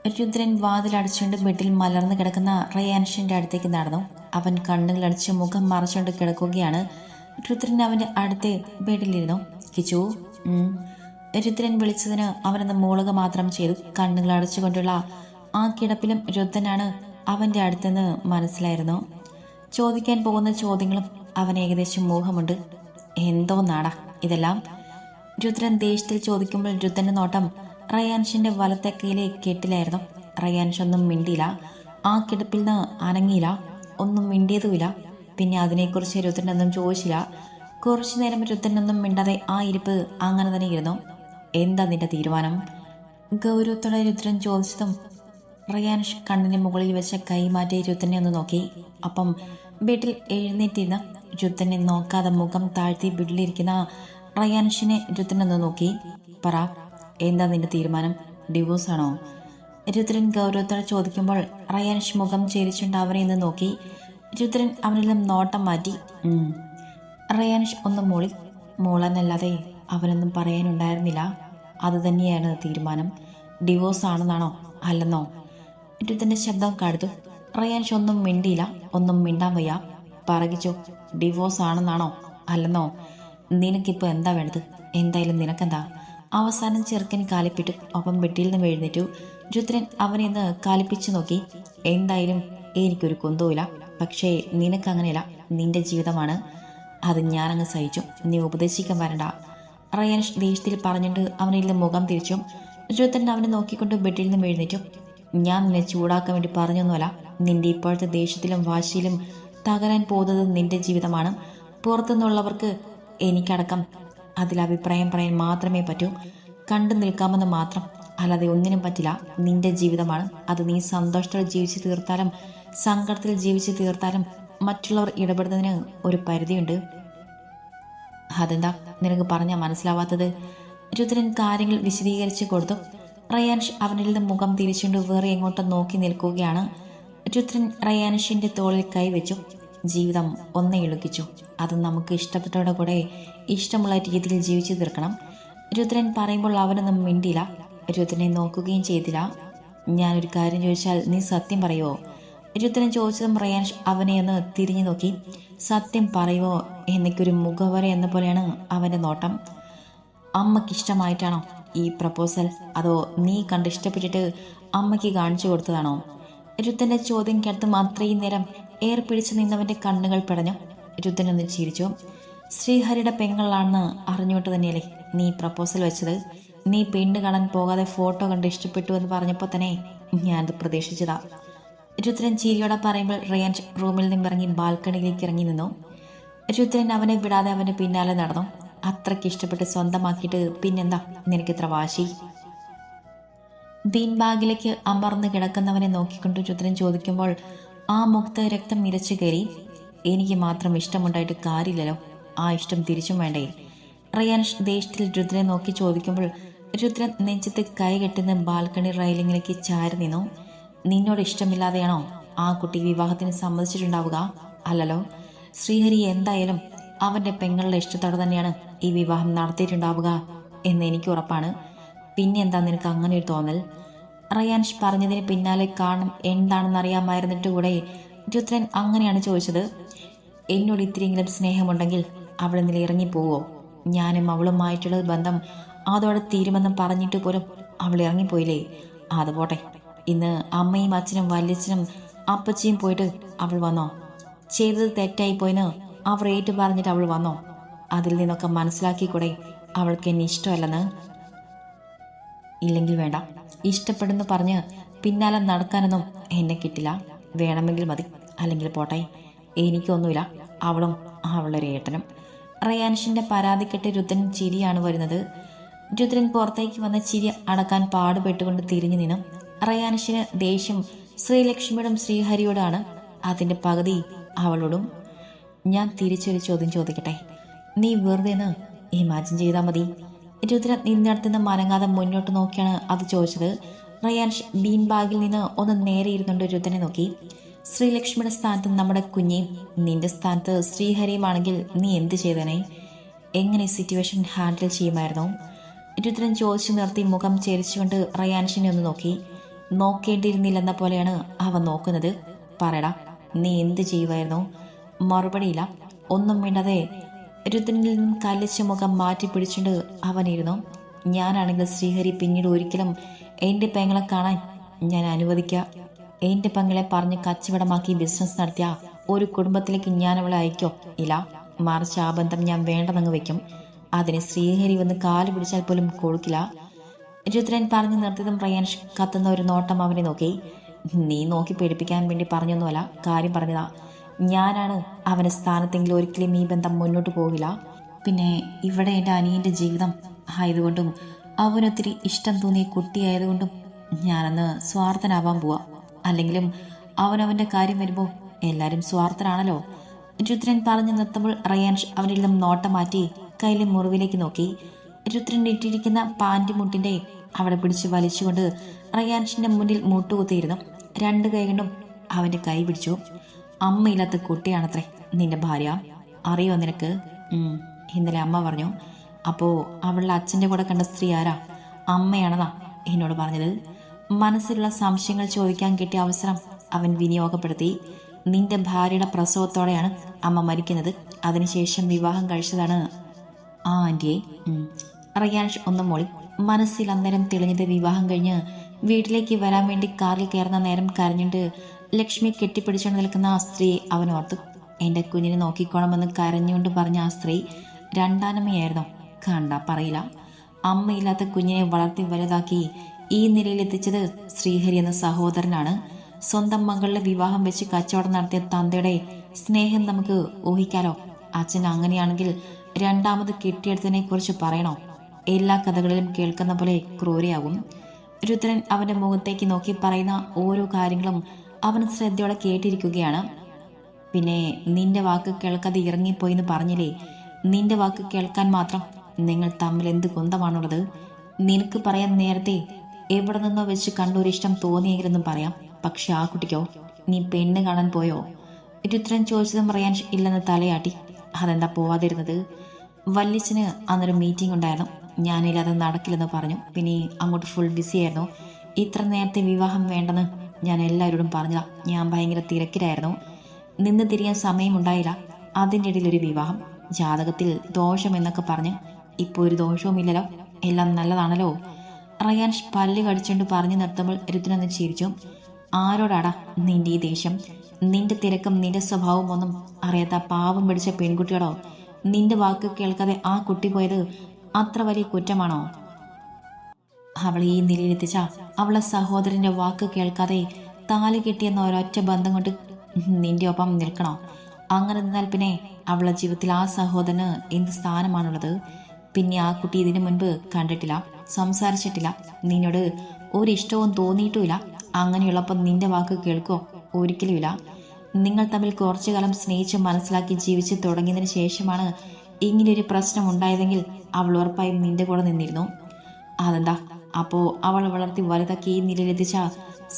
രുദ്രൻ വാതിലടച്ചുകൊണ്ട് ബെഡിൽ മലർന്നു കിടക്കുന്ന റയാൻഷിന്റെ അടുത്തേക്ക് നടന്നു. അവൻ കണ്ണുകളടച്ച് മുഖം മറച്ചുകൊണ്ട് കിടക്കുകയാണ്. രുദ്രൻ അവന്റെ അടുത്ത് ബെഡിലിരുന്നു. കിച്ചു. രുദ്രൻ വിളിച്ചതിന് അവനൊന്ന് മൂളുക മാത്രം ചെയ്തു. കണ്ണുകൾ അടച്ചുകൊണ്ടുള്ള ആ കിടപ്പിലും രുദ്രനാണ് അവന്റെ അടുത്തെന്ന് മനസ്സിലായിരുന്നു. ചോദിക്കാൻ പോകുന്ന ചോദ്യങ്ങളും അവൻ ഏകദേശം മോഹമുണ്ട്. എന്തോ നാടാ ഇതെല്ലാം? രുദ്രൻ ദേഷ്യത്തിൽ ചോദിക്കുമ്പോൾ രുദ്രന്റെ നോട്ടം റയാൻഷിന്റെ വലത്തെ കൈയിലെ കെട്ടിലായിരുന്നു. റയാൻഷ് ഒന്നും മിണ്ടിയില്ല. ആ കിടപ്പിൽ നിന്ന് അനങ്ങിയില്ല. ഒന്നും മിണ്ടിയതുമില്ല. പിന്നെ അതിനെക്കുറിച്ച് രുദ്രനൊന്നും ചോദിച്ചില്ല. കുറച്ചു നേരം രുദ്രനൊന്നും മിണ്ടാതെ ആ ഇരിപ്പ് അങ്ങനെ തന്നെ ഇരുന്നു. എന്താ നിന്റെ തീരുമാനം? ഗൗരവത്തോടെ രുദ്രൻ ചോദിച്ചതും റയാൻഷ് കണ്ണിന് മുകളിൽ വെച്ച കൈ മാറ്റി രുദ്രനെ ഒന്ന് നോക്കി. അപ്പം ബെഡിൽ എഴുന്നേറ്റിരുന്ന രുദ്രനെ നോക്കാതെ മുഖം താഴ്ത്തി ബെഡിലിരിക്കുന്ന റയാൻഷിനെ രുദ്രനൊന്ന് നോക്കി. പറ, എന്താ നിന്റെ തീരുമാനം? ഡിവോഴ്സാണോ? രുദ്രൻ ഗൗരവത്തോടെ ചോദിക്കുമ്പോൾ റയാൻഷ് മുഖം ചേരിച്ചുകൊണ്ട് അവനെ ഒന്ന് നോക്കി. രുദ്രൻ അവനിൽ നിന്നും നോട്ടം മാറ്റി. റയാൻഷ് ഒന്ന് മൂളി. മൂളനല്ലാതെ അവനൊന്നും പറയാനുണ്ടായിരുന്നില്ല. അതുതന്നെയാണ് തീരുമാനം. ഡിവോഴ്സ് ആണെന്നാണോ അല്ലെന്നോ? രുദ്രന്റെ ശബ്ദം കടുത്തു. റയാൻഷ് ഒന്നും മിണ്ടിയില്ല. ഒന്നും മിണ്ടാൻ വയ്യ. പറകിച്ചോ, ഡിവോഴ്സ് ആണെന്നാണോ അല്ലെന്നോ? നിനക്കിപ്പോൾ എന്താ വേണ്ടത്? എന്തായാലും നിനക്കെന്താ? അവസാനം ചെറുക്കൻ കാലിപ്പിട്ടു. ഒപ്പം ബെഡിൽ നിന്ന് എഴുന്നേറ്റു. രുദ്രൻ അവനെ ഒന്ന് കാലിപ്പിച്ചു നോക്കി. എന്തായാലും എനിക്കൊരു കുന്തവുമില്ല. പക്ഷേ നിനക്കങ്ങനെയല്ല. നിന്റെ ജീവിതമാണ്. അത് ഞാനങ്ങ് സഹിച്ചു. നീ ഉപദേശിക്കാൻ വരണ്ട. റയാൻഷ് ദേഷ്യത്തിൽ പറഞ്ഞിട്ട് അവനിൽ നിന്ന് മുഖം തിരിച്ചു. രുദ്രൻ അവനെ നോക്കിക്കൊണ്ട് ബെഡിൽ നിന്ന് എഴുന്നേറ്റു. ഞാൻ നിന്നെ ചൂടാക്കാൻ വേണ്ടി പറഞ്ഞൊന്നുമല്ല. നിന്റെ ഇപ്പോഴത്തെ ദേഷ്യത്തിലും വാശിയിലും തകരാൻ പോകുന്നത് നിന്റെ ജീവിതമാണ്. പുറത്തുനിന്നുള്ളവർക്ക് എനിക്കടക്കം അതിൽ അഭിപ്രായം പറയാൻ മാത്രമേ പറ്റൂ. കണ്ടു നിൽക്കാമെന്ന് മാത്രം, അല്ലാതെ ഒന്നിനും പറ്റില്ല. നിന്റെ ജീവിതമാണ് അത്. നീ സന്തോഷത്തോടെ ജീവിച്ചു തീർത്താലും സങ്കടത്തിൽ ജീവിച്ചു തീർത്താലും മറ്റുള്ളവർ ഇടപെടുന്നതിന് ഒരു പരിധിയുണ്ട്. അതെന്താ നിനക്ക് പറഞ്ഞാൽ മനസ്സിലാവാത്തത്? രുദ്രൻ കാര്യങ്ങൾ വിശദീകരിച്ച് കൊടുത്തു. റയാൻഷ് അവനിൽ നിന്ന് മുഖം തിരിച്ചുകൊണ്ട് വേറെ എങ്ങോട്ടും നോക്കി നിൽക്കുകയാണ്. രുദ്രൻ റയാൻഷിന്റെ തോളിൽ കൈവച്ചു. ജീവിതം ഒന്നേ ഇളുക്കിച്ചു. അത് നമുക്ക് ഇഷ്ടപ്പെട്ടവരുടെ കൂടെ ഇഷ്ടമുള്ള രീതിയിൽ ജീവിച്ചു തീർക്കണം. രുദ്രൻ പറയുമ്പോൾ അവനൊന്നും മിണ്ടിയില്ല. രുദ്രനെ നോക്കുകയും ചെയ്തില്ല. ഞാനൊരു കാര്യം ചോദിച്ചാൽ നീ സത്യം പറയുമോ? രുദ്രൻ ചോദിച്ചതും റയാൻഷ് അവനെ ഒന്ന് തിരിഞ്ഞു നോക്കി. സത്യം പറയുമോ എന്നൊരു മുഖവര എന്ന പോലെയാണ് അവന്റെ നോട്ടം. അമ്മയ്ക്ക് ഇഷ്ടമായിട്ടാണോ ഈ പ്രപ്പോസൽ? അതോ നീ കണ്ടിഷ്ടപ്പെട്ടിട്ട് അമ്മയ്ക്ക് കാണിച്ചു കൊടുത്തതാണോ? രുദ്രന്റെ ചോദ്യം കേട്ട് അത്രയും നേരം ഏർപിടിച്ചു നിന്നവന്റെ കണ്ണുകൾ പിടഞ്ഞു. രുദ്രൻ ഒന്ന് ചിരിച്ചു. ശ്രീഹരിയുടെ പെങ്ങളാണെന്ന് അറിഞ്ഞുകൊണ്ട് തന്നെയല്ലേ നീ പ്രപ്പോസൽ വെച്ചത്? നീ പെണ്ണ് കാണാൻ പോകാതെ ഫോട്ടോ കണ്ട് ഇഷ്ടപ്പെട്ടു എന്ന് പറഞ്ഞപ്പോൾ തന്നെ ഞാനത് പ്രതീക്ഷിച്ചതാ. രുദ്രൻ ചിരിയോടെ പറയുമ്പോൾ റയാൻഷ് റൂമിൽ നിന്നിറങ്ങി ബാൽക്കണിയിലേക്ക് ഇറങ്ങി നിന്നു. രുദ്രൻ അവനെ വിടാതെ അവന്റെ പിന്നാലെ നടന്നു. അത്രയ്ക്ക് ഇഷ്ടപ്പെട്ട് സ്വന്തമാക്കിയിട്ട് പിന്നെന്താ നിനക്കിത്ര വാശി? ബീൻ ബാഗിലേക്ക് അമർന്ന് കിടക്കുന്നവനെ നോക്കിക്കൊണ്ട് രുദ്രൻ ചോദിക്കുമ്പോൾ ആ മുഖത്ത് രക്തം നിരച്ചു കയറി. എനിക്ക് മാത്രം ഇഷ്ടമുണ്ടായിട്ട് കാര്യമില്ലല്ലോ. ആ ഇഷ്ടം തിരിച്ചും വേണ്ടേ? റയാൻഷ് ദേഷ്യത്തിൽ രുദ്രനെ നോക്കി ചോദിക്കുമ്പോൾ രുദ്രൻ നെഞ്ചത്ത് കൈ കെട്ടുന്ന ബാൽക്കണി റൈലിങ്ങിലേക്ക് ചാരി നിന്നു. നിന്നോട് ഇഷ്ടമില്ലാതെയാണോ ആ കുട്ടി വിവാഹത്തിന് സമ്മതിച്ചിട്ടുണ്ടാവുക? അല്ലല്ലോ. ശ്രീഹരി എന്തായാലും അവന്റെ പെങ്ങളുടെ ഇഷ്ടത്തോടെ തന്നെയാണ് ഈ വിവാഹം നടത്തിയിട്ടുണ്ടാവുക എന്ന് എനിക്ക് ഉറപ്പാണ്. പിന്നെ എന്താ നിനക്ക് അങ്ങനെ ഒരു തോന്നൽ? റയാൻഷ് പറഞ്ഞതിന് പിന്നാലെ കാരണം എന്താണെന്നറിയാമായിരുന്നിട്ട് കൂടെ രുദ്രൻ അങ്ങനെയാണ് ചോദിച്ചത്. എന്നോട് ഇത്തിരിയെങ്കിലും സ്നേഹമുണ്ടെങ്കിൽ അവിടെ നിന്ന് ഇറങ്ങിപ്പോവോ? ഞാനും അവളുമായിട്ടുള്ള ബന്ധം അതോടെ തീരുമെന്നും പറഞ്ഞിട്ട് പോലും അവൾ ഇറങ്ങിപ്പോയില്ലേ? അതുപോട്ടെ, ഇന്ന് അമ്മയും അച്ഛനും വല്യച്ഛനും അപ്പച്ചിയും പോയിട്ട് അവൾ വന്നോ? ചെയ്തത് തെറ്റായി പോയിന്ന് അവർ ഏറ്റു പറഞ്ഞിട്ട് അവൾ വന്നോ? അതിൽ നിന്നൊക്കെ മനസ്സിലാക്കിക്കൂടെ അവൾക്ക് എന്നെ ഇഷ്ടമല്ലെന്ന്? ഇല്ലെങ്കിൽ വേണ്ട. ഇഷ്ടപ്പെടുന്നു പറഞ്ഞ് പിന്നാലെ നടക്കാനൊന്നും എന്നെ കിട്ടില്ല. വേണമെങ്കിൽ മതി, അല്ലെങ്കിൽ പോട്ടെ. എനിക്കൊന്നുമില്ല. അവളും അവളൊരു ഏട്ടനും. റയാൻഷിന്റെ പരാതിക്കെട്ട് രുദ്രൻ ചിരിയാണ് വരുന്നത്. രുദ്രൻ പുറത്തേക്ക് വന്ന ചിരി അടക്കാൻ പാടുപെട്ടുകൊണ്ട് തിരിഞ്ഞു നിന്നു. റയാൻഷിന് ദേഷ്യം ശ്രീലക്ഷ്മിയോടും ശ്രീഹരിയോടാണ്. അതിന്റെ പകുതി അവളോടും. ഞാൻ തിരിച്ചൊരു ചോദ്യം ചോദിക്കട്ടെ? നീ വെറുതെ ഒന്ന് ഇമാജിൻ ചെയ്താൽ മതി. രുദ്രൻ നിന്നിടത്തുനിന്ന് മനങ്ങാതെ മുന്നോട്ട് നോക്കിയാണ് അത് ചോദിച്ചത്. റയാൻഷ് ബീൻ ബാഗിൽ നിന്ന് ഒന്ന് നേരെ ഇരുന്നുകൊണ്ട് രുദ്രനെ നോക്കി. ശ്രീലക്ഷ്മിയുടെ സ്ഥാനത്ത് നമ്മുടെ കുഞ്ഞിയും നിന്റെ സ്ഥാനത്ത് ശ്രീഹരിയുമാണെങ്കിൽ നീ എന്ത് ചെയ്തേനെ? എങ്ങനെ സിറ്റുവേഷൻ ഹാൻഡിൽ ചെയ്യുമായിരുന്നു? രുദ്രൻ ചോദിച്ചു നിർത്തി മുഖം ചേരിച്ചുകൊണ്ട് റയാൻഷിനെ ഒന്ന് നോക്കി. നോക്കേണ്ടിയിരുന്നില്ലെന്ന പോലെയാണ് അവൻ നോക്കുന്നത്. പറയടാ, നീ എന്ത് ചെയ്യുമായിരുന്നു? മറുപടിയില്ല. ഒന്നും മിണ്ടാതെ രുദ്രനിൽ നിന്നും കല്ലിച്ച മുഖം മാറ്റി പിടിച്ചുകൊണ്ട് അവനിരുന്നു. ഞാനാണെങ്കിൽ ശ്രീഹരി പിന്നീട് ഒരിക്കലും എൻ്റെ പെങ്ങളെ കാണാൻ ഞാൻ അനുവദിക്കുക. എൻ്റെ പെങ്ങളെ പറഞ്ഞ് കച്ചവടമാക്കി ബിസിനസ് നടത്തിയ ഒരു കുടുംബത്തിലേക്ക് ഞാൻ അവളെ അയക്കോ? ഇല്ല. മറിച്ച് ആ ബന്ധം ഞാൻ വേണ്ടെന്നങ്ങ് വെക്കും. അതിന് ശ്രീഹരി വന്ന് കാല് പിടിച്ചാൽ പോലും കൊടുക്കില്ല. രുദ്രൻ പറഞ്ഞു നിർത്തിയതും റയാൻഷ് കത്തുന്ന ഒരു നോട്ടം അവനെ നോക്കി. നീ നോക്കി പേടിപ്പിക്കാൻ വേണ്ടി പറഞ്ഞൊന്നുമല്ല, കാര്യം പറഞ്ഞതാ. ഞാനാണ് അവൻ്റെ സ്ഥാനത്തെങ്കിലും ഒരിക്കലും ഈ ബന്ധം മുന്നോട്ട് പോകില്ല. പിന്നെ ഇവിടെ എൻ്റെ അനിയൻ്റെ ജീവിതം ആയതുകൊണ്ടും അവനൊത്തിരി ഇഷ്ടം തോന്നിയ കുട്ടിയായതുകൊണ്ടും ഞാനന്ന് സ്വാർത്ഥനാവാൻ പോവാ. അല്ലെങ്കിലും അവനവൻ്റെ കാര്യം വരുമ്പോൾ എല്ലാവരും സ്വാർത്ഥരാണല്ലോ. രുദ്രൻ പറഞ്ഞു നിർത്തുമ്പോൾ റയാൻഷ് അവനിൽ നിന്നും നോട്ടം മാറ്റി കയ്യിലെ മുറിവിലേക്ക് നോക്കി. രുദ്രൻ ഇട്ടിരിക്കുന്ന പാൻറ് മുട്ടിൻ്റെ അവിടെ പിടിച്ച് വലിച്ചുകൊണ്ട് റയാൻഷിൻ്റെ മുന്നിൽ മുട്ടുകുത്തിയിരുന്നു. രണ്ട് കൈ കൊണ്ടും അവൻ്റെ കൈ പിടിച്ചു. അമ്മയില്ലാത്ത കുട്ടിയാണത്രേ നിന്റെ ഭാര്യ, അറിയോ നിനക്ക്? ഇന്നലെ അമ്മ പറഞ്ഞു. അപ്പോൾ അവളുടെ അച്ഛൻ്റെ കൂടെ കണ്ട സ്ത്രീ ആരാ? അമ്മയാണെന്നാ എന്നോട് പറഞ്ഞത്. മനസ്സിലുള്ള സംശയങ്ങൾ ചോദിക്കാൻ കിട്ടിയ അവസരം അവൻ വിനിയോഗപ്പെടുത്തി. നിന്റെ ഭാര്യയുടെ പ്രസവത്തോടെയാണ് അമ്മ മരിക്കുന്നത്. അതിനുശേഷം വിവാഹം കഴിച്ചതാണ് ആ ആൻറ്റിയെ. റയാൻഷ് ഒന്നും മോളി. മനസ്സിൽ അന്നേരം തെളിഞ്ഞത് വിവാഹം കഴിഞ്ഞ് വീട്ടിലേക്ക് വരാൻ വേണ്ടി കാറിൽ കയറുന്ന നേരം കരഞ്ഞുകൊണ്ട് ലക്ഷ്മി കെട്ടിപ്പിടിച്ചുകൊണ്ട് നിൽക്കുന്ന ആ സ്ത്രീ അവൻ ഓർത്തു. എൻ്റെ കുഞ്ഞിനെ നോക്കിക്കോണമെന്ന് കരഞ്ഞുകൊണ്ട് പറഞ്ഞ ആ സ്ത്രീ രണ്ടാനമ്മയായിരുന്നു. കണ്ടാ പറയില്ല. അമ്മയില്ലാത്ത കുഞ്ഞിനെ വളർത്തി വലുതാക്കി ഈ നിലയിൽ എത്തിച്ചത് ശ്രീഹരി എന്ന സഹോദരനാണ്. സ്വന്തം മകളുടെ വിവാഹം വെച്ച് കച്ചവടം നടത്തിയ തന്തയുടെ സ്നേഹം നമുക്ക് ഊഹിക്കാലോ. അച്ഛൻ അങ്ങനെയാണെങ്കിൽ രണ്ടാമത് കെട്ടിയെടുത്തതിനെ കുറിച്ച് പറയണോ? എല്ലാ കഥകളിലും കേൾക്കുന്ന പോലെ ക്രൂരയാകും. രുദ്രൻ അവന്റെ മുഖത്തേക്ക് നോക്കി പറയുന്ന ഓരോ കാര്യങ്ങളും അവൻ ശ്രദ്ധയോടെ കേട്ടിരിക്കുകയാണ്. പിന്നെ നിന്റെ വാക്ക് കേൾക്കാതെ ഇറങ്ങിപ്പോയിന്ന് പറഞ്ഞില്ലേ? നിന്റെ വാക്ക് കേൾക്കാൻ മാത്രം നിങ്ങൾ തമ്മിൽ എന്ത് കുന്തമാണുള്ളത്? നിനക്ക് പറയാൻ നേരത്തെ എവിടെ നിന്നോ വെച്ച് കണ്ടൊരിഷ്ടം തോന്നിയെങ്കിലെന്നും പറയാം. പക്ഷെ ആ കുട്ടിക്കോ? നീ പെണ്ണ് കാണാൻ പോയോ? രുദ്രൻ ചോദിച്ചതും റയാൻഷ് ഇല്ലെന്ന് തലയാട്ടി. അതെന്താ പോവാതിരുന്നത്? വല്യച്ഛന് അന്നൊരു മീറ്റിംഗ് ഉണ്ടായിരുന്നു. ഞാനില്ലാതെ നടക്കില്ലെന്ന് പറഞ്ഞു. പിന്നെ അങ്ങോട്ട് ഫുൾ ബിസി ആയിരുന്നു. ഇത്ര നേരത്തെ വിവാഹം വേണ്ടെന്ന് ഞാൻ എല്ലാവരോടും പറഞ്ഞതാ. ഞാൻ ഭയങ്കര തിരക്കിലായിരുന്നു. നിന്ന് തിരിയാൻ സമയമുണ്ടായില്ല. അതിൻ്റെ ഇടയിൽ ഒരു വിവാഹം. ജാതകത്തിൽ ദോഷം എന്നൊക്കെ പറഞ്ഞ് ഇപ്പോൾ ഒരു ദോഷവുമില്ലല്ലോ, എല്ലാം നല്ലതാണല്ലോ. റയാൻഷ് പല്ല് കടിച്ചുകൊണ്ട് പറഞ്ഞു നിർത്തുമ്പോൾ രുദ്രനൊന്ന് ചിരിച്ചു. ആരോടാടാ നിന്റെ ഈ ദേഷ്യം? നിന്റെ തിരക്കും നിന്റെ സ്വഭാവം ഒന്നും അറിയാത്ത പാവം പിടിച്ച പെൺകുട്ടിയോടോ? നിന്റെ വാക്ക് കേൾക്കാതെ ആ കുട്ടി പോയത് അത്ര വലിയ കുറ്റമാണോ? അവളെ ഈ നിലയിലെത്തിച്ച അവളെ സഹോദരന്റെ വാക്ക് കേൾക്കാതെ താലി കെട്ടിയെന്ന ഒരൊറ്റ ബന്ധം കൊണ്ട് നിന്റെ ഒപ്പം നിൽക്കണോ? അങ്ങനെ നിന്നാൽ പിന്നെ അവളുടെ ജീവിതത്തിൽ ആ സഹോദരന് എന്ത് സ്ഥാനമാണുള്ളത്? പിന്നെ ആ കുട്ടി ഇതിനു മുൻപ് കണ്ടിട്ടില്ല, സംസാരിച്ചിട്ടില്ല, നിന്നോട് ഒരിഷ്ടവും തോന്നിയിട്ടുമില്ല. അങ്ങനെയുള്ളപ്പോൾ നിന്റെ വാക്ക് കേൾക്കോ? ഒരിക്കലുമില്ല. നിങ്ങൾ തമ്മിൽ കുറച്ചു കാലം സ്നേഹിച്ച് മനസ്സിലാക്കി ജീവിച്ച് തുടങ്ങിയതിന് ശേഷമാണ് ഇങ്ങനെയൊരു പ്രശ്നം ഉണ്ടായതെങ്കിൽ അവൾ ഉറപ്പായും നിന്റെ കൂടെ നിന്നിരുന്നു. അതെന്താ? അപ്പോൾ അവൾ വളർത്തി വലുതാക്കി ഈ നിലയിലെത്തിച്ച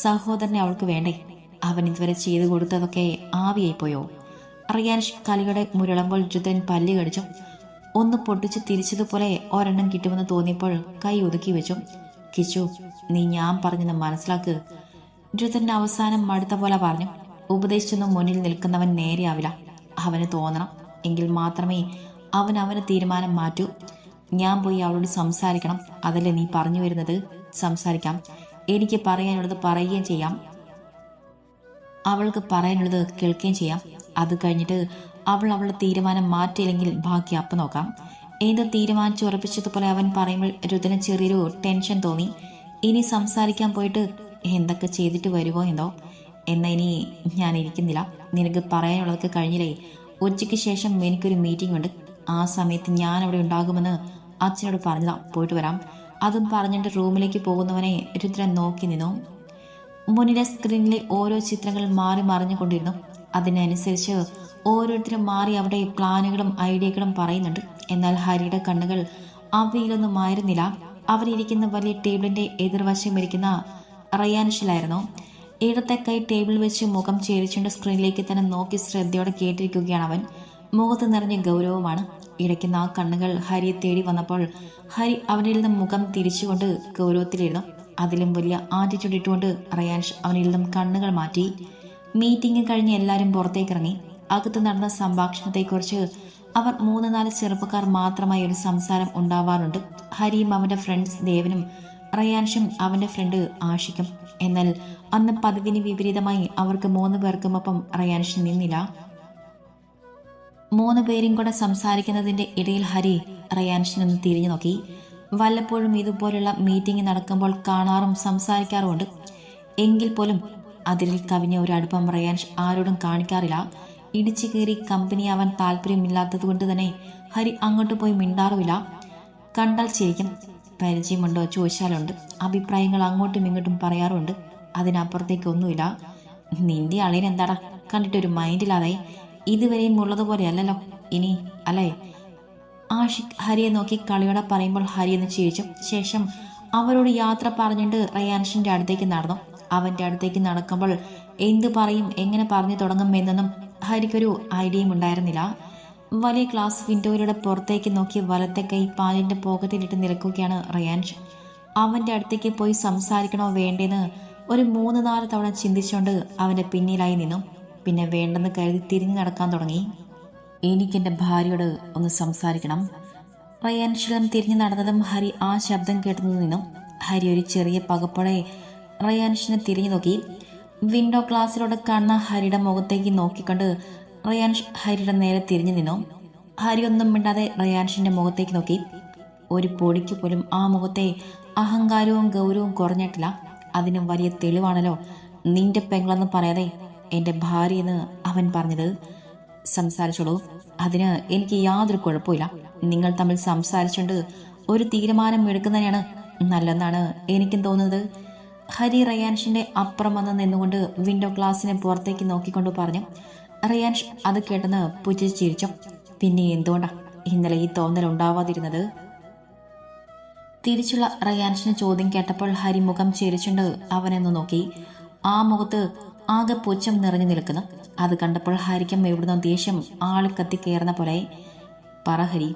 സഹോദരനെ അവൾക്ക് വേണ്ടേ? അവൻ ഇതുവരെ ചെയ്തു കൊടുത്തതൊക്കെ ആവിയായിപ്പോയോ? റിയാൻഷ് കലിയുടെ മുരളുമ്പോൾ രുദ്രൻ പല്ല് കടിച്ചു. ഒന്ന് പൊട്ടിച്ച് തിരിച്ചതുപോലെ ഒരെണ്ണം കിട്ടുമെന്ന് തോന്നിയപ്പോൾ കൈ ഒതുക്കി വെച്ചു. കിച്ചു, നീ ഞാൻ പറഞ്ഞെന്ന് മനസ്സിലാക്ക്. രുദ്രന്റെ അവസാനം മടുത്ത പോലെ പറഞ്ഞു. ഉപദേശിച്ചൊന്നും മുന്നിൽ നിൽക്കുന്നവൻ നേരെയാവില്ല. അവന് തോന്നണം. എങ്കിൽ മാത്രമേ അവന് തീരുമാനം മാറ്റൂ. ഞാൻ പോയി അവളോട് സംസാരിക്കണം. അതല്ലേ നീ പറഞ്ഞു വരുന്നത്? സംസാരിക്കാം. എനിക്ക് പറയാനുള്ളത് പറയുകയും ചെയ്യാം. അവൾക്ക് പറയാനുള്ളത് കേൾക്കുകയും ചെയ്യാം. അത് കഴിഞ്ഞിട്ട് അവളുടെ തീരുമാനം മാറ്റിയില്ലെങ്കിൽ ബാക്കി അപ്പം നോക്കാം. ഏതോ തീരുമാനിച്ച് ഉറപ്പിച്ചതുപോലെ അവൻ പറയുമ്പോൾ രുദ്രന് ചെറിയൊരു ടെൻഷൻ തോന്നി. ഇനി സംസാരിക്കാൻ പോയിട്ട് എന്തൊക്കെ ചെയ്തിട്ട് വരുമോ എന്തോ. എന്നാ ഇനി ഞാൻ ഇരിക്കുന്നില്ല. നിനക്ക് പറയാനുള്ളതൊക്കെ കഴിഞ്ഞില്ലേ? ഉച്ചയ്ക്ക് ശേഷം എനിക്കൊരു മീറ്റിംഗ് ഉണ്ട്. ആ സമയത്ത് ഞാൻ അവിടെ ഉണ്ടാകുമെന്ന് അച്ഛനോട് പറഞ്ഞതാ. പോയിട്ട് വരാം. അതും പറഞ്ഞിട്ട് റൂമിലേക്ക് പോകുന്നവനെ രുദ്രൻ നോക്കി നിന്നു. മുന്നിലെ സ്ക്രീനിലെ ഓരോ ചിത്രങ്ങൾ മാറി മറിഞ്ഞുകൊണ്ടിരുന്നു. അതിനനുസരിച്ച് ഓരോരുത്തരും മാറി അവിടെ പ്ലാനുകളും ഐഡിയകളും പറയുന്നുണ്ട്. എന്നാൽ ഹരിയുടെ കണ്ണുകൾ അവയിലൊന്നും ആയിരുന്നില്ല. അവരിയ്ക്കുന്ന വലിയ ടേബിളിന്റെ എതിർവശം ഇരിക്കുന്ന റയാൻഷിലായിരുന്നു. ഇടത്തെ കൈ ടേബിൾ വെച്ച് മുഖം ചേരിച്ചുകൊണ്ട് സ്ക്രീനിലേക്ക് തന്നെ നോക്കി ശ്രദ്ധയോടെ കേട്ടിരിക്കുകയാണ് അവൻ. മുഖത്ത് നിറഞ്ഞ ഗൗരവമാണ്. ഇടയ്ക്കുന്ന ആ കണ്ണുകൾ ഹരിയെ തേടി വന്നപ്പോൾ ഹരി അവനിൽ നിന്ന് മുഖം തിരിച്ചുകൊണ്ട് ഗൗരവത്തിലിരുന്നു. അതിലും വലിയ ആറ്റിറ്റ്യൂഡ് ഇട്ടുകൊണ്ട് റയാൻഷ് അവനിൽ നിന്നും കണ്ണുകൾ മാറ്റി. മീറ്റിംഗ് കഴിഞ്ഞ് എല്ലാവരും പുറത്തേക്കിറങ്ങി. അകത്ത് നടന്ന സംഭാഷണത്തെക്കുറിച്ച് അവർ 3-4 ചെറുപ്പക്കാർ മാത്രമായി ഒരു സംസാരം ഉണ്ടാവാറുണ്ട്. ഹരിയും അവന്റെ ഫ്രണ്ട്സ് ദേവനും റയാൻഷും അവന്റെ ഫ്രണ്ട് ആഷിക്കും. എന്നാൽ അന്ന് പതിവിന് വിപരീതമായി അവർക്ക് 3 പേർക്കുമൊപ്പം റയാൻഷ് നിന്നില്ല. 3 പേരും കൂടെ സംസാരിക്കുന്നതിന്റെ ഇടയിൽ ഹരി റയാൻഷിനൊന്ന് തിരിഞ്ഞു നോക്കി. വല്ലപ്പോഴും ഇതുപോലുള്ള മീറ്റിംഗ് നടക്കുമ്പോൾ കാണാറും സംസാരിക്കാറുമുണ്ട്. എങ്കിൽ പോലും അതിരിൽ കവിഞ്ഞ ഒരു അടുപ്പം റയാൻഷ് ആരോടും കാണിക്കാറില്ല. ഇടിച്ചു കയറി കമ്പനിയാവാൻ താല്പര്യമില്ലാത്തത് കൊണ്ട് തന്നെ ഹരി അങ്ങോട്ട് പോയി മിണ്ടാറുമില്ല. കണ്ടാൽ ചിരിക്കും, പരിചയമുണ്ടോ ചോദിച്ചാലുണ്ട്, അഭിപ്രായങ്ങൾ അങ്ങോട്ടും ഇങ്ങോട്ടും പറയാറുണ്ട്. അതിനപ്പുറത്തേക്കൊന്നുമില്ല. നിന്റെ അളിയൻ എന്താടാ കണ്ടിട്ടൊരു മൈൻഡില്ലാതെ? ഇതുവരെയും ഉള്ളതുപോലെയല്ലല്ലോ ഇനി, അല്ലേ? ആഷിഖ് ഹരിയെ നോക്കി കളിയോടെ പറയുമ്പോൾ ഹരി എന്ന് ചിരിച്ചു. ശേഷം അവരോട് യാത്ര പറഞ്ഞിട്ട് റയാൻഷിന്റെ അടുത്തേക്ക് നടന്നു. അവന്റെ അടുത്തേക്ക് നടക്കുമ്പോൾ എന്ത് പറയും, എങ്ങനെ പറഞ്ഞു തുടങ്ങും എന്നൊന്നും ഹരിക്കൊരു ഐഡിയയും ഉണ്ടായിരുന്നില്ല. വലിയ ക്ലാസ് വിൻഡോയിലൂടെ പുറത്തേക്ക് നോക്കി വലത്തെ കൈ പാലിന്റെ പോക്കറ്റിലിട്ട് നിൽക്കുകയാണ് റയാൻഷ്. അവന്റെ അടുത്തേക്ക് പോയി സംസാരിക്കണോ വേണ്ടേന്ന് ഒരു 3-4 തവണ ചിന്തിച്ചുകൊണ്ട് അവന്റെ പിന്നിലായി നിന്നു. പിന്നെ വേണ്ടെന്ന് കരുതി തിരിഞ്ഞു നടക്കാൻ തുടങ്ങി. എനിക്കെന്റെ ഭാര്യയോട് ഒന്ന് സംസാരിക്കണം. റയാൻഷിലും തിരിഞ്ഞു നടന്നതും ഹരി ആ ശബ്ദം കേട്ടു നിന്നു. ഹരി ഒരു ചെറിയ പകപ്പോടെ റയാൻഷിനെ തിരിഞ്ഞു നോക്കി. വിൻഡോ ഗ്ലാസിലൂടെ കാണുന്ന ഹരിയുടെ മുഖത്തേക്ക് നോക്കിക്കൊണ്ട് റയാൻഷ് ഹരിയുടെ നേരെ തിരിഞ്ഞു നിന്നു. ഹരി ഒന്നും മിണ്ടാതെ റയാൻഷിന്റെ മുഖത്തേക്ക് നോക്കി. ഒരു പൊടിക്ക് പോലും ആ മുഖത്തെ അഹങ്കാരവും ഗൗരവവും കുറഞ്ഞിട്ടില്ല. അതിന് വലിയ തെളിവാണല്ലോ നിന്റെ പെങ്ങളെന്ന് പറയാതെ എൻ്റെ ഭാര്യയെന്ന് അവൻ പറഞ്ഞത്. സംസാരിച്ചോളൂ, അതിന് എനിക്ക് യാതൊരു കുഴപ്പമില്ല. നിങ്ങൾ തമ്മിൽ സംസാരിച്ചുകൊണ്ട് ഒരു തീരുമാനം എടുക്കുന്നതിനാണ് നല്ലെന്നാണ് എനിക്കും തോന്നുന്നത്. ഹരി റയാൻഷിന്റെ അപ്പുറം വന്ന് നിന്നുകൊണ്ട് വിൻഡോ ഗ്ലാസിനെ പുറത്തേക്ക് നോക്കിക്കൊണ്ട് പറഞ്ഞു. റയാൻഷ് അത് കേട്ടെന്ന് പുച്ഛിച്ച് ചിരിച്ചു. പിന്നെ എന്തുകൊണ്ടാ ഇന്നലെ ഈ തോന്നൽ ഉണ്ടാവാതിരുന്നത്? തിരിച്ചുള്ള റയാൻഷിന് ചോദ്യം കേട്ടപ്പോൾ ഹരി മുഖം ചിരിച്ചുകൊണ്ട് അവനെന്ന് നോക്കി. ആ മുഖത്ത് ആകെ പുച്ഛം നിറഞ്ഞു നിൽക്കുന്നു. അത് കണ്ടപ്പോൾ ഹരിക്കും എവിടുന്നോ ദേഷ്യം ആളിക്കത്തി കയറുന്ന പോലെ. പറ ഹരി,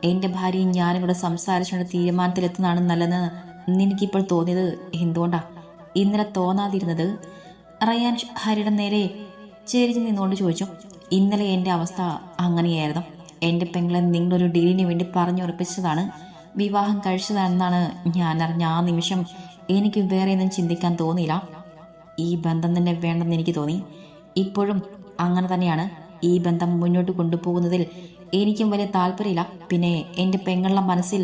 എന്റെ ഭാര്യയും ഞാനും കൂടെ സംസാരിച്ചുകൊണ്ട് തീരുമാനത്തിലെത്തുന്നതാണ് നല്ലതെന്ന് നിനക്കിപ്പോൾ തോന്നിയത് എന്തുകൊണ്ടാ ഇന്നലെ തോന്നാതിരുന്നത്? റയാൻഷ് ഹരിയുടെ നേരെ ചെരിഞ്ഞു നിന്നുകൊണ്ട് ചോദിച്ചു. ഇന്നലെ എൻ്റെ അവസ്ഥ അങ്ങനെയായിരുന്നു. എൻ്റെ പെങ്ങളെ നിങ്ങളൊരു ഡീലിന് വേണ്ടി പറഞ്ഞുറപ്പിച്ചതാണ്, വിവാഹം കഴിച്ചതാണെന്നാണ് ഞാൻ അറിഞ്ഞ ആ നിമിഷം എനിക്ക് വേറെ ഒന്നും ചിന്തിക്കാൻ തോന്നിയില്ല. ഈ ബന്ധം തന്നെ വേണ്ടെന്ന് എനിക്ക് തോന്നി. ഇപ്പോഴും അങ്ങനെ തന്നെയാണ്. ഈ ബന്ധം മുന്നോട്ട് കൊണ്ടുപോകുന്നതിൽ എനിക്കും വലിയ താല്പര്യമില്ല. പിന്നെ എൻ്റെ പെങ്ങളുടെ മനസ്സിൽ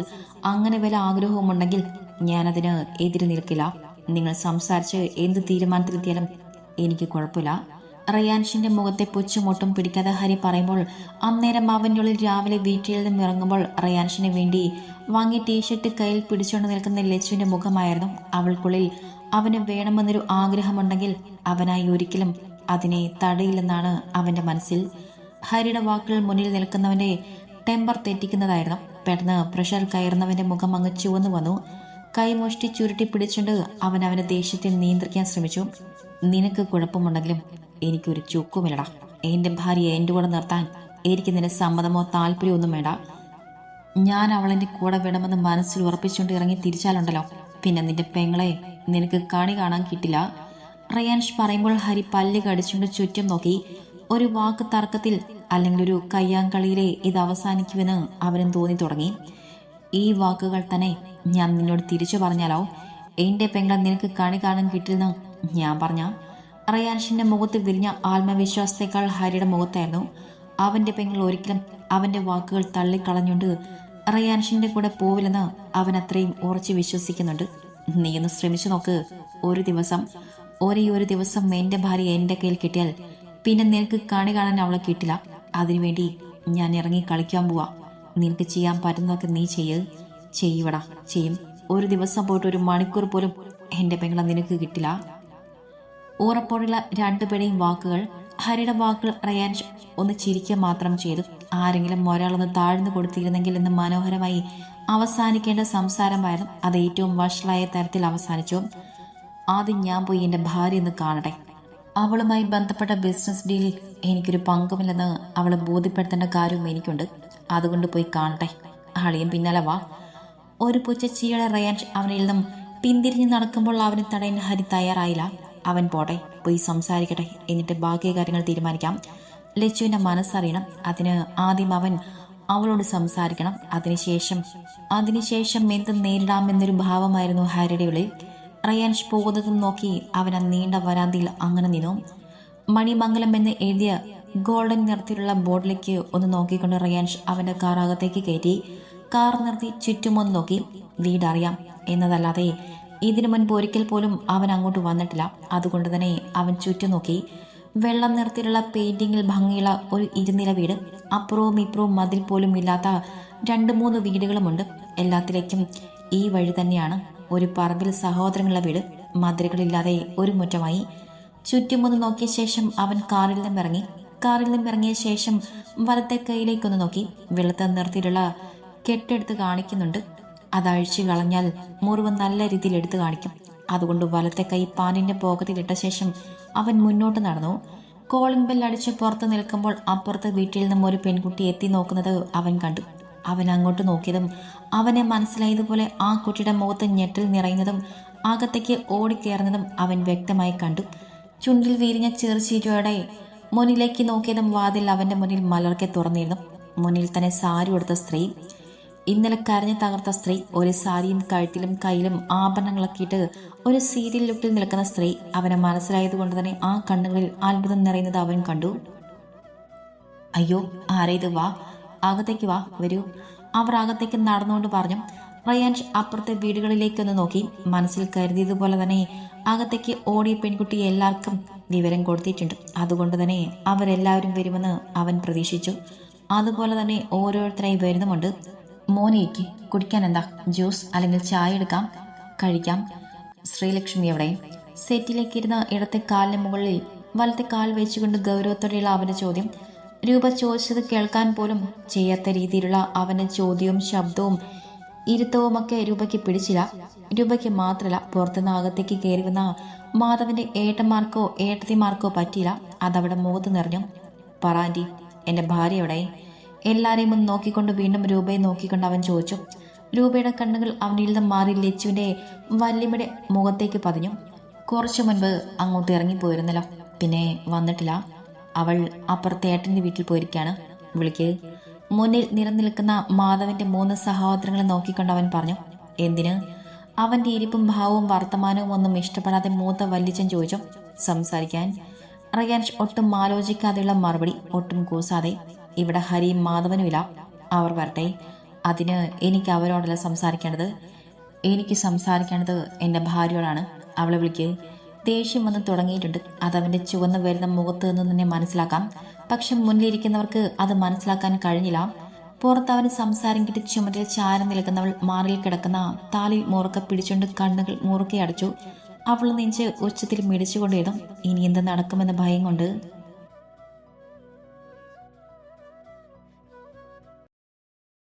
അങ്ങനെ വല്ല ആഗ്രഹവുമുണ്ടെങ്കിൽ ഞാനതിന് എതിര് നിൽക്കില്ല. നിങ്ങൾ സംസാരിച്ച് എന്ത് തീരുമാനത്തിലെത്തിയാലും എനിക്ക് കുഴപ്പമില്ല. റയാൻഷിന്റെ മുഖത്തെ പുച്ഛമൊട്ടും പിടിക്കാതെ ഹരി പറയുമ്പോൾ അന്നേരം അവൻ്റെ ഉള്ളിൽ രാവിലെ വീട്ടിൽ നിന്നും ഇറങ്ങുമ്പോൾ റയാൻഷിന് വേണ്ടി വാങ്ങിയ ടീഷർട്ട് കയ്യിൽ പിടിച്ചുകൊണ്ട് നിൽക്കുന്ന ലച്ചുവിന്റെ മുഖമായിരുന്നു. അവൾക്കുള്ളിൽ അവന് വേണമെന്നൊരു ആഗ്രഹമുണ്ടെങ്കിൽ അവനായി ഒരിക്കലും അതിനെ തടയില്ലെന്നാണ് അവന്റെ മനസ്സിൽ. ഹരിയുടെ വാക്കുകൾ മുന്നിൽ നിൽക്കുന്നവന്റെ ടെമ്പർ തെറ്റിക്കുന്നതായിരുന്നു. പെട്ടെന്ന് പ്രഷർ കയറുന്നവന്റെ മുഖം അങ്ങ് ചുവന്നു വന്നു. കൈമുഷ്ടി ചുരുട്ടി പിടിച്ചുകൊണ്ട് അവൻ അവന്റെ ദേഷ്യത്തെ നിയന്ത്രിക്കാൻ ശ്രമിച്ചു. നിനക്ക് കുഴപ്പമുണ്ടെങ്കിലും എനിക്കൊരു ചുക്കുമില്ലടാ. എന്റെ ഭാര്യയെ എൻ്റെ കൂടെ നിർത്താൻ എനിക്ക് നിന്റെ സമ്മതമോ താല്പര്യമോ ഒന്നും വേണ്ട. ഞാൻ അവളെന്റെ കൂടെ വേണമെന്ന് മനസ്സിൽ ഉറപ്പിച്ചുകൊണ്ട് ഇറങ്ങി തിരിച്ചാലുണ്ടല്ലോ, പിന്നെ നിന്റെ പെങ്ങളെ നിനക്ക് കണി കാണാൻ കിട്ടില്ല. റയാൻഷ് പറയുമ്പോൾ ഹരി പല്ല് കടിച്ചുകൊണ്ട് ചുറ്റും നോക്കി. ഒരു വാക്ക് തർക്കത്തിൽ അല്ലെങ്കിൽ ഒരു കയ്യാങ്കളിയിലെ ഇത് അവസാനിക്കുമെന്ന് അവനും തോന്നി തുടങ്ങി. ഈ വാക്കുകൾ തന്നെ ഞാൻ നിന്നോട് തിരിച്ചു പറഞ്ഞാലോ? എന്റെ പെങ്ങളെ നിനക്ക് കണി കാണാൻ കിട്ടില്ലെന്ന് ഞാൻ പറഞ്ഞ? റയാൻഷിന്റെ മുഖത്ത് വിരിഞ്ഞ ആത്മവിശ്വാസത്തെക്കാൾ ഹരിയുടെ മുഖത്തായിരുന്നു. അവന്റെ പെങ്ങൾ ഒരിക്കലും അവന്റെ വാക്കുകൾ തള്ളിക്കളഞ്ഞുകൊണ്ട് റയാൻഷിന്റെ കൂടെ പോവില്ലെന്ന് അവൻ അത്രയും ഉറച്ചു വിശ്വസിക്കുന്നുണ്ട്. നീയൊന്ന് ശ്രമിച്ചു നോക്ക്. ഒരേ ഒരു ദിവസം എന്റെ ഭാര്യ എന്റെ കയ്യിൽ കിട്ടിയാൽ പിന്നെ നിനക്ക് കണി കാണാൻ അവളെ കിട്ടില്ല. അതിനുവേണ്ടി ഞാൻ ഇറങ്ങി കളിക്കാൻ പോവാ. നിനക്ക് ചെയ്യാൻ പറ്റുന്നതൊക്കെ നീ ചെയ്യുവടാ, ചെയ്യും. ഒരു ദിവസം പോയിട്ട് 1 മണിക്കൂർ പോലും എന്റെ പെങ്ങളെ നിനക്ക് കിട്ടില്ല. ഉറപ്പോടുള്ള 2 പേരുടെയും വാക്കുകൾ. ഹരിയുടെ വാക്കുകൾ റയാൻഷ് ഒന്ന് ചിരിക്കുക മാത്രം ചെയ്തു. ആരെങ്കിലും ഒരാളൊന്ന് താഴ്ന്നു കൊടുത്തിരുന്നെങ്കിൽ എന്ന് മനോഹരമായി അവസാനിക്കേണ്ട സംസാരമായിരുന്നു. അത് ഏറ്റവും വഷളായ തരത്തിൽ അവസാനിച്ചു. ആദ്യം ഞാൻ പോയി എൻ്റെ ഭാര്യ ഒന്ന് കാണട്ടെ. അവളുമായി ബന്ധപ്പെട്ട ബിസിനസ് ഡീലിൽ എനിക്കൊരു പങ്കുമില്ലെന്ന് അവളെ ബോധ്യപ്പെടുത്തേണ്ട കാര്യവും എനിക്കുണ്ട്. അതുകൊണ്ട് പോയി കാണട്ടെ. അളിയൻ പിന്നാലെ വാ. ഒരു പുച്ഛച്ചിരിയോടെ റയാൻഷ് അവനിൽ നിന്നും പിന്തിരിഞ്ഞ് നടക്കുമ്പോൾ അവനെ തടയാൻ ഹരി തയ്യാറായില്ല. അവൻ പോട്ടെ, പോയി സംസാരിക്കട്ടെ, എന്നിട്ട് ബാക്കി കാര്യങ്ങൾ തീരുമാനിക്കാം. ലച്ചുവിൻ്റെ മനസ്സറിയണം. അതിന് ആദ്യം അവൻ അവളോട് സംസാരിക്കണം. അതിനുശേഷം എന്ത് നേരിടാമെന്നൊരു ഭാവമായിരുന്നു ഹരിയുടെ ഉള്ളിൽ. റയാൻഷ് പോകുന്നതും നോക്കി അവൻ ആ നീണ്ട വരാന്തിയിൽ അങ്ങനെ നിന്നു. മണിമംഗലം എന്ന് എഴുതിയ ഗോൾഡൻ നിറത്തിലുള്ള ബോർഡിലേക്ക് ഒന്ന് നോക്കിക്കൊണ്ട് റയാൻഷ് അവൻ്റെ കാർ അകത്തേക്ക് കയറ്റി. കാർ നിർത്തി ചുറ്റുമൊന്ന് നോക്കി. വീടറിയാം എന്നതല്ലാതെ ഇതിനു മുൻപ് ഒരിക്കൽ പോലും അവൻ അങ്ങോട്ട് വന്നിട്ടില്ല. അതുകൊണ്ട് തന്നെ അവൻ ചുറ്റും നോക്കി. വെള്ളം നിറത്തിലുള്ള പെയിന്റിങ്ങിൽ ഭംഗിയുള്ള ഒരു ഇരുനില വീട്. അപ്പുറവും ഇപ്പുറവും മതിൽ പോലും ഇല്ലാത്ത 2-3 വീടുകളുമുണ്ട്. എല്ലാത്തിലേക്കും ഈ വഴി തന്നെയാണ്. ഒരു പറമ്പിൽ സഹോദരങ്ങളുടെ വീട്. മതിലുകളില്ലാതെ ഒരു മുറ്റമായി. ചുറ്റുമൊന്ന് നോക്കിയ ശേഷം അവൻ കാറിൽ നിന്നിറങ്ങിയ ശേഷം വലത്തെ കൈയിലേക്കൊന്ന് നോക്കി. വെളുത്ത നിറത്തിലുള്ള കെട്ടെടുത്ത് കാണിക്കുന്നുണ്ട്. അതഴിച്ചു കളഞ്ഞാൽ മുറിവ് നല്ല രീതിയിൽ എടുത്തു കാണിക്കും. അതുകൊണ്ട് വലത്തെ കൈ പാനിന്റെ പോക്കറ്റിലിട്ട ശേഷം അവൻ മുന്നോട്ട് നടന്നു. കോളിംഗ് ബെൽ അടിച്ച് പുറത്ത് നിൽക്കുമ്പോൾ അപ്പുറത്തെ വീട്ടിൽ നിന്നും ഒരു പെൺകുട്ടി എത്തി നോക്കുന്നത് അവൻ കണ്ടു. അവൻ അങ്ങോട്ട് നോക്കിയതും അവനെ മനസ്സിലായതുപോലെ ആ കുട്ടിയുടെ മുഖത്ത് ഞെട്ടൽ നിറയുന്നതും അകത്തേക്ക് ഓടിക്കയറുന്നതും അവൻ വ്യക്തമായി കണ്ടു. ചുണ്ടിൽ വീരിഞ്ഞ ചെറുചീറ്റോടെ മുന്നിലേക്ക് നോക്കിയതും വാതിൽ അവന്റെ മുന്നിൽ മലർക്കെ തുറന്നിരുന്നു. മുന്നിൽ തന്നെ സാരി ഉടുത്ത സ്ത്രീ, ഇന്നലെ കരഞ്ഞു തകർത്ത സ്ത്രീ, ഒരു സാരിയും കഴുത്തിലും കയ്യിലും ആഭരണങ്ങളൊക്കെ ഇട്ട് ഒരു സീരിയൽ ലുക്കിൽ നിൽക്കുന്ന സ്ത്രീ. അവനെ മനസ്സിലായതുകൊണ്ട് തന്നെ ആ കണ്ണുകളിൽ അത്ഭുതം നിറയുന്നത് അവൻ കണ്ടു. അയ്യോ, ആരേത്? വാ, അകത്തേക്ക് വാ, വരൂ, അവർ അകത്തേക്ക് നടന്നുകൊണ്ട് പറഞ്ഞു. റയാൻഷ് അപ്പുറത്തെ വീടുകളിലേക്കൊന്ന് നോക്കി. മനസ്സിൽ കരുതിയതുപോലെ തന്നെ അകത്തേക്ക് ഓടിയ പെൺകുട്ടി എല്ലാവർക്കും വിവരം കൊടുത്തിട്ടുണ്ട്. അതുകൊണ്ട് തന്നെ അവരെല്ലാവരും വരുമെന്ന് അവൻ പ്രതീക്ഷിച്ചു. അതുപോലെ തന്നെ ഓരോരുത്തരായി വരുന്നുമുണ്ട്. മോനേക്ക് കുടിക്കാൻ എന്താ? ജ്യൂസ് അല്ലെങ്കിൽ ചായ എടുക്കാം, കഴിക്കാം. ശ്രീലക്ഷ്മി എവിടെ? സെറ്റിലേക്ക് ഇരുന്ന ഇടത്തെ കാലിന് മുകളിൽ വലത്തെ കാൽ വെച്ചുകൊണ്ട് ഗൗരവത്തോടെയുള്ള അവന്റെ ചോദ്യം. രൂപ ചോദിച്ചത് കേൾക്കാൻ പോലും ചെയ്യാത്ത രീതിയിലുള്ള അവന്റെ ചോദ്യവും ശബ്ദവും ഇരുത്തവുമൊക്കെ രൂപയ്ക്ക് പിടിച്ചില്ല. രൂപയ്ക്ക് മാത്രമല്ല, പുറത്തുനിന്ന് അകത്തേക്ക് കയറി വന്ന മാധവന്റെ ഏട്ടന്മാർക്കോ ഏട്ടത്തിമാർക്കോ പറ്റിയില്ല. അതവിടെ മുഖത്ത് നിറഞ്ഞു. പറാൻറ്റി, എൻ്റെ ഭാര്യ എവിടെ? എല്ലാരെയും ഒന്ന് നോക്കിക്കൊണ്ട് വീണ്ടും രൂപയെ നോക്കിക്കൊണ്ട് അവൻ ചോദിച്ചു. രൂപയുടെ കണ്ണുകൾ അവനിൽ നിന്ന് മാറി ലച്ചുവിൻ്റെ വല്യമ്മയുടെ മുഖത്തേക്ക് പതിഞ്ഞു. കുറച്ചു മുൻപ് അങ്ങോട്ട് ഇറങ്ങിപ്പോയിരുന്നല്ലോ, പിന്നെ വന്നിട്ടില്ല. അവൾ അപ്പുറത്തെ ഏട്ടൻ്റെ വീട്ടിൽ പോയിരിക്കുകയാണ്. വിളിക്ക്. മുന്നിൽ നിറനിൽക്കുന്ന മാധവന്റെ 3 സഹോദരങ്ങളെ നോക്കിക്കൊണ്ട് അവൻ പറഞ്ഞു. എന്തിന്? അവന്റെ ഇരിപ്പും ഭാവവും വർത്തമാനവും ഒന്നും ഇഷ്ടപ്പെടാതെ മൂത്ത വല്യച്ഛൻ ചോദിച്ചു. സംസാരിക്കാൻ. റയാൻഷ് ഒട്ടും ആലോചിക്കാതെയുള്ള മറുപടി, ഒട്ടും കൂസാതെ. ഇവിടെ ഹരിയും മാധവനുമില്ല, അവർ വരട്ടെ. അതിന് എനിക്ക് അവരോടല്ല സംസാരിക്കേണ്ടത്. എനിക്ക് സംസാരിക്കേണ്ടത് എൻ്റെ ഭാര്യയോടാണ്. അവളെ വിളിക്ക്. ദേഷ്യം വന്ന് തുടങ്ങിയിട്ടുണ്ട്. അതവൻ്റെ ചുവന്ന് വരുന്ന മുഖത്ത് നിന്ന് തന്നെ മനസ്സിലാക്കാം. പക്ഷെ മുന്നിലിരിക്കുന്നവർക്ക് അത് മനസ്സിലാക്കാൻ കഴിഞ്ഞില്ല. പുറത്ത് അവന് സംസാരം കിട്ടി ചുമരിൽ ചാരം നിൽക്കുന്നവൾ മാറിൽ കിടക്കുന്ന താലി മുറുക്കെ പിടിച്ചുകൊണ്ട് കണ്ണുകൾ മുറുക്കെ അടച്ചു. അവൾ നെഞ്ച് ഉച്ചത്തിൽ മിടിച്ചുകൊണ്ടിരുന്നു. ഇനി എന്ത് നടക്കുമെന്ന ഭയം കൊണ്ട്